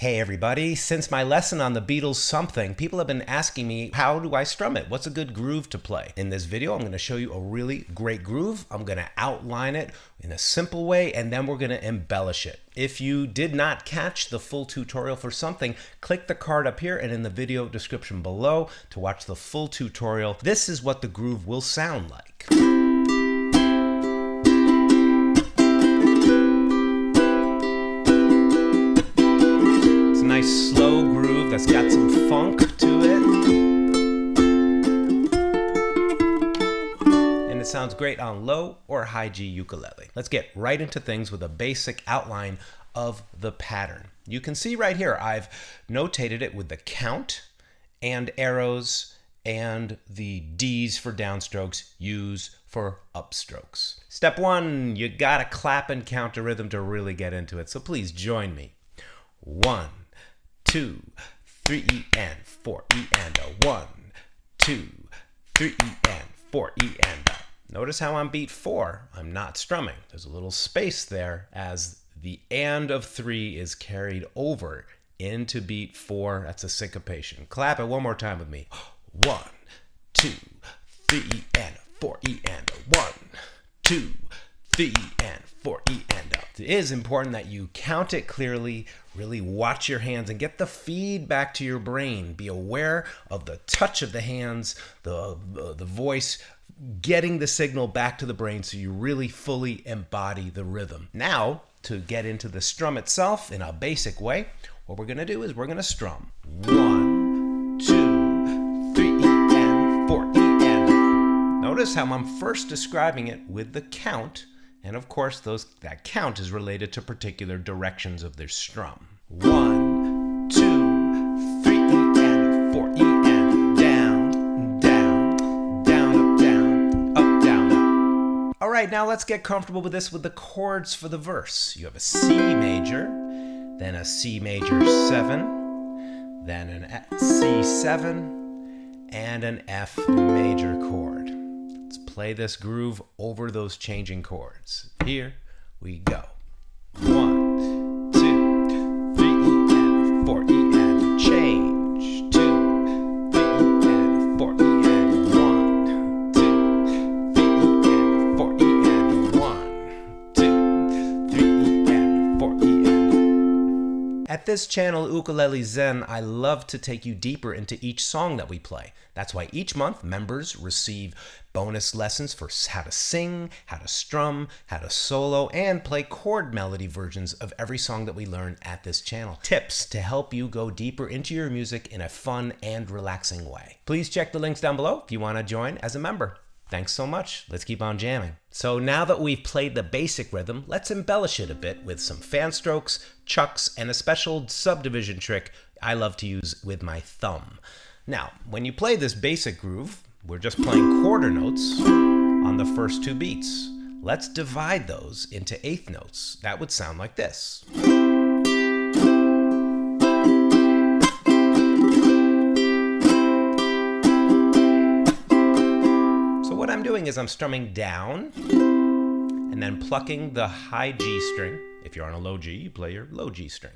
Hey everybody, since my lesson on the Beatles Something, people have been asking me, how do I strum it? What's a good groove to play? In this video, I'm going to show you a really great groove. I'm going to outline it in a simple way, and then we're going to embellish it. If you did not catch the full tutorial for Something, click the card up here and in the video description below to watch the full tutorial. This is what the groove will sound like. Nice slow groove that's got some funk to it. And it sounds great on low or high G ukulele. Let's get right into things with a basic outline of the pattern. You can see right here, I've notated it with the count and arrows and the D's for downstrokes, U's for upstrokes. Step one, you gotta clap and count a rhythm to really get into it. So please join me. 1, 2, 3 E and 4 E and a 1, 2, 3 E and 4 E and a. Notice how on beat 4, I'm not strumming. There's a little space there as the and of 3 is carried over into beat 4. That's a syncopation. Clap it one more time with me. 1, 2, 3 E and 4 E and a 1, 2, 3 E and 4 E and a. It is important that you count it clearly, really watch your hands and get the feedback to your brain. Be aware of the touch of the hands, the voice, getting the signal back to the brain so you really fully embody the rhythm. Now, to get into the strum itself in a basic way, what we're going to do is we're going to strum 1, 2, 3 E and 4 E and a. Notice how I'm first describing it with the count. And of course, that count is related to particular directions of their strum. 1, 2, 3 E and 4 E and down, down, down, up, down, up, down, up. All right, now let's get comfortable with this with the chords for the verse. You have a C major, then a C major 7, then an C7, and an F major chord. Play this groove over those changing chords. Here we go. 1, 2, 3 E and 4 E and change. 2, 3 E and 4 E and 1, 2, 3 E and 4 E and 1, 2, 3 E and 4 E and. At this channel, Ukulele Zen, I love to take you deeper into each song that we play. That's why each month members receive bonus lessons for how to sing, how to strum, how to solo, and play chord melody versions of every song that we learn at this channel. Tips to help you go deeper into your music in a fun and relaxing way. Please check the links down below if you want to join as a member. Thanks so much. Let's keep on jamming. So now that we've played the basic rhythm, let's embellish it a bit with some fan strokes, chucks, and a special subdivision trick I love to use with my thumb. Now, when you play this basic groove, we're just playing quarter notes on the first 2 beats. Let's divide those into 1/8 notes. That would sound like this. So what I'm doing is I'm strumming down and then plucking the high G string. If you're on a low G, you play your low G string.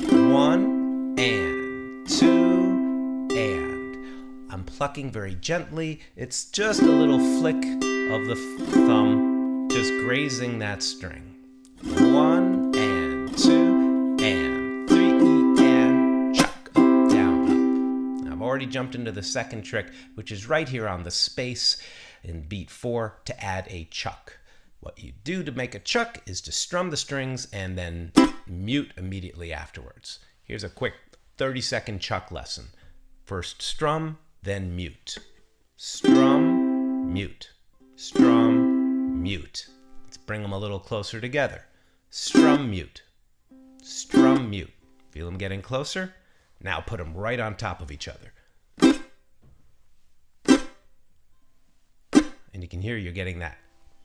1 and 2 and. I'm plucking very gently. It's just a little flick of the thumb, just grazing that string. 1 and 2 and 3 E and chuck, up, down, up. I've already jumped into the second trick, which is right here on the space in beat 4 to add a chuck. What you do to make a chuck is to strum the strings and then mute immediately afterwards. Here's a quick 30-second chuck lesson. First strum, then mute. Strum, mute. Strum, mute. Let's bring them a little closer together. Strum, mute. Strum, mute. Feel them getting closer? Now put them right on top of each other. And you can hear you're getting that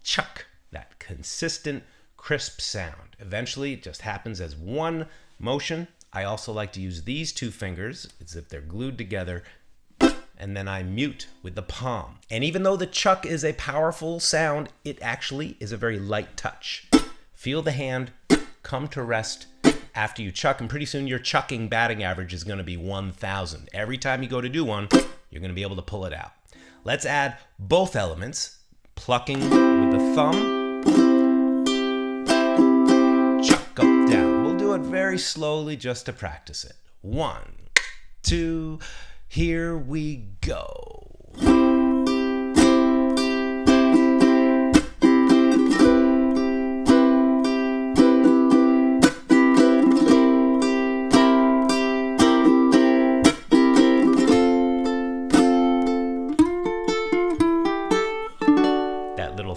chuck, that consistent, crisp sound. Eventually, it just happens as one motion. I also like to use these 2 fingers as if they're glued together, and then I mute with the palm. And even though the chuck is a powerful sound, it actually is a very light touch. Feel the hand come to rest after you chuck, and pretty soon your chucking batting average is going to be 1,000. Every time you go to do one, you're going to be able to pull it out. Let's add both elements, plucking with the thumb, chuck up, down. We'll do it very slowly just to practice it. 1, 2, here we go.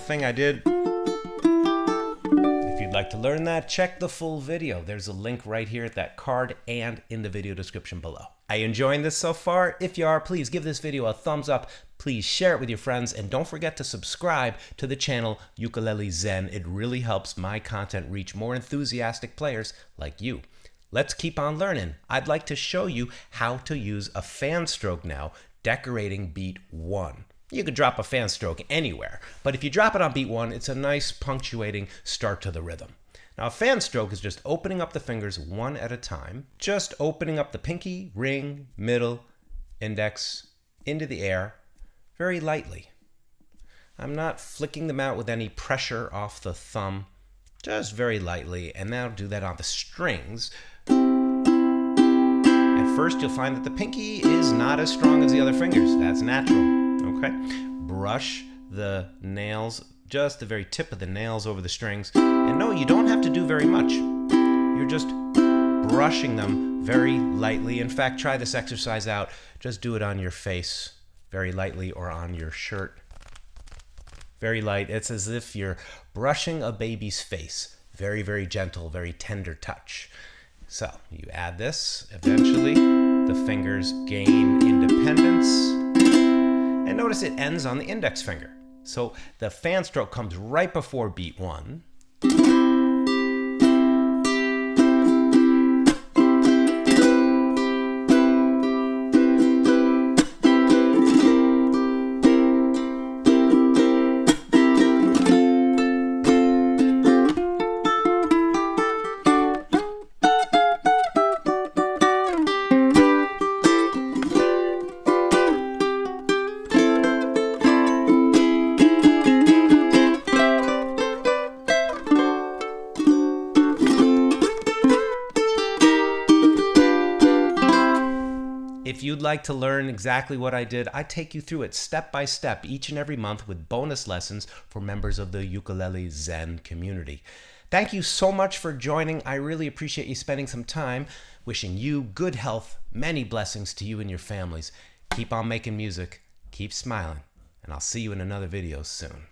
Thing I did. If you'd like to learn that, check the full video. There's a link right here at that card and in the video description below. Are you enjoying this so far? If you are, please give this video a thumbs up. Please share it with your friends, and don't forget to subscribe to the channel Ukulele Zen. It really helps my content reach more enthusiastic players like you. Let's keep on learning. I'd like to show you how to use a fan stroke now, decorating beat 1. You could drop a fan stroke anywhere, but if you drop it on beat 1, it's a nice punctuating start to the rhythm. Now, a fan stroke is just opening up the fingers one at a time, just opening up the pinky, ring, middle, index into the air very lightly. I'm not flicking them out with any pressure off the thumb, just very lightly, and now do that on the strings. At first, you'll find that the pinky is not as strong as the other fingers. That's natural. Okay, brush the nails, just the very tip of the nails over the strings. And no, you don't have to do very much. You're just brushing them very lightly. In fact, try this exercise out. Just do it on your face very lightly or on your shirt. Very light. It's as if you're brushing a baby's face. Very, very gentle, very tender touch. So you add this. Eventually, the fingers gain independence. And notice it ends on the index finger. So the fan stroke comes right before beat 1. If you'd like to learn exactly what I did, I take you through it step by step each and every month with bonus lessons for members of the Ukulele Zen community. Thank you so much for joining. I really appreciate you spending some time. Wishing you good health, many blessings to you and your families. Keep on making music, keep smiling, and I'll see you in another video soon.